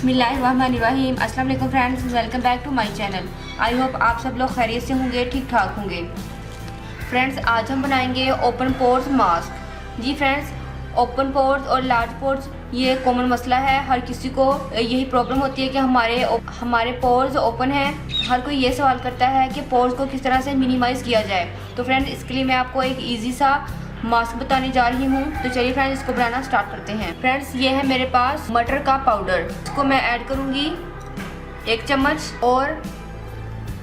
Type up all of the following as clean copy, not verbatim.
बिस्मिल्लाहिर्रहमानिर्रहीम। अस्सलाम वालेकुम friends, welcome back to my channel. I hope आप सब लोग खैरियत से होंगे, ठीक ठाक होंगे। फ्रेंड्स, आज हम बनाएंगे ओपन पोर्स मास्क। जी फ्रेंड्स, ओपन पोर्स और लार्ज पोर्स ये कॉमन मसला है। हर किसी को यही प्रॉब्लम होती है कि हमारे पोर्स ओपन हैं। हर कोई ये सवाल करता है कि पोर्स को किस तरह से मिनिमाइज़ किया जाए। तो फ्रेंड्स, इसके लिए मैं आपको एक ईजी सा मास्क बताने जा रही हूँ। तो चलिए फ्रेंड्स, इसको बनाना स्टार्ट करते हैं। फ्रेंड्स, ये है मेरे पास मटर का पाउडर। इसको मैं ऐड करूँगी 1 चम्मच। और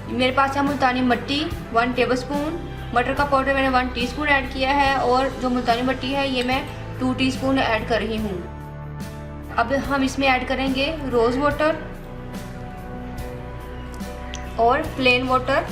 मेरे पास है मुल्तानी मिट्टी 1 टेबलस्पून। मटर का पाउडर मैंने 1 टीस्पून ऐड किया है और जो मुल्तानी मिट्टी है ये मैं 2 टीस्पून ऐड कर रही हूँ। अब हम इसमें ऐड करेंगे रोज़ वाटर और प्लेन वाटर।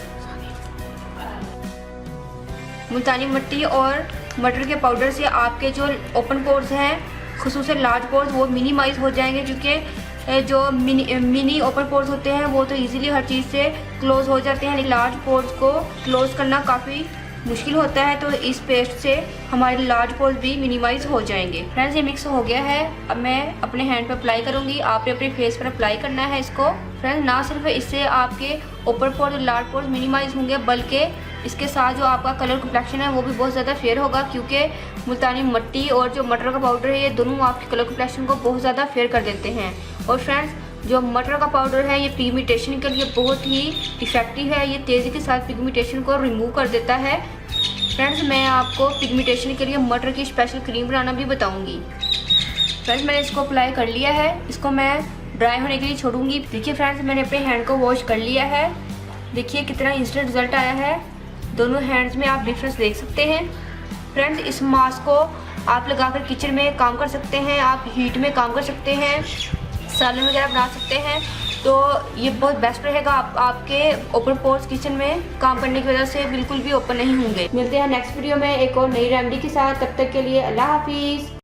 मुल्तानी मिट्टी और मटर के पाउडर से आपके जो ओपन पोर्स हैं, खुसूसन लार्ज पोर्स, वो मिनिमाइज हो जाएंगे। क्योंकि जो मिनी ओपन पोर्स होते हैं वो तो इजीली हर चीज़ से क्लोज हो जाते हैं, लेकिन लार्ज पोर्स को क्लोज करना काफ़ी मुश्किल होता है। तो इस पेस्ट से हमारे लार्ज पोर्स भी मिनिमाइज हो जाएंगे। फ्रेंड्स, ये मिक्स हो गया है। अब मैं अपने हैंड पर अप्लाई करूँगी। आपने अपने फेस पर अप्लाई करना है इसको। फ्रेंड्स, ना सिर्फ इससे आपके ओपन पोर्स और लार्ज पोर्स मिनिमाइज होंगे, बल्कि इसके साथ जो आपका कलर कम्प्लेक्शन है वो भी बहुत ज़्यादा फेयर होगा। क्योंकि मुल्तानी मिट्टी और जो मटर का पाउडर है ये दोनों आपके कलर कम्प्लेक्शन को बहुत ज़्यादा फेयर कर देते हैं। और फ्रेंड्स, जो मटर का पाउडर है ये पिगमेंटेशन के लिए बहुत ही इफ़ेक्टिव है। ये तेज़ी के साथ पिगमेंटेशन को रिमूव कर देता है। फ्रेंड्स, मैं आपको पिगमेंटेशन के लिए मटर की स्पेशल क्रीम बनाना भी बताऊँगी। फ्रेंड्स, मैंने इसको अप्लाई कर लिया है। इसको मैं ड्राई होने के लिए छोड़ूंगी। देखिए फ्रेंड्स, मैंने अपने हैंड को वॉश कर लिया है। देखिए कितना इंस्टेंट रिजल्ट आया है। दोनों हैंड्स में आप डिफरेंस देख सकते हैं। फ्रेंड्स, इस मास्क को आप लगाकर किचन में काम कर सकते हैं, आप हीट में काम कर सकते हैं, सालन वगैरह बना सकते हैं। तो ये बहुत बेस्ट रहेगा। आपके ओपन पोर्स किचन में काम करने की वजह से बिल्कुल भी ओपन नहीं होंगे। मिलते हैं नेक्स्ट वीडियो में एक और नई रेमेडी के साथ। तब तक के लिए अल्लाह हाफिज़।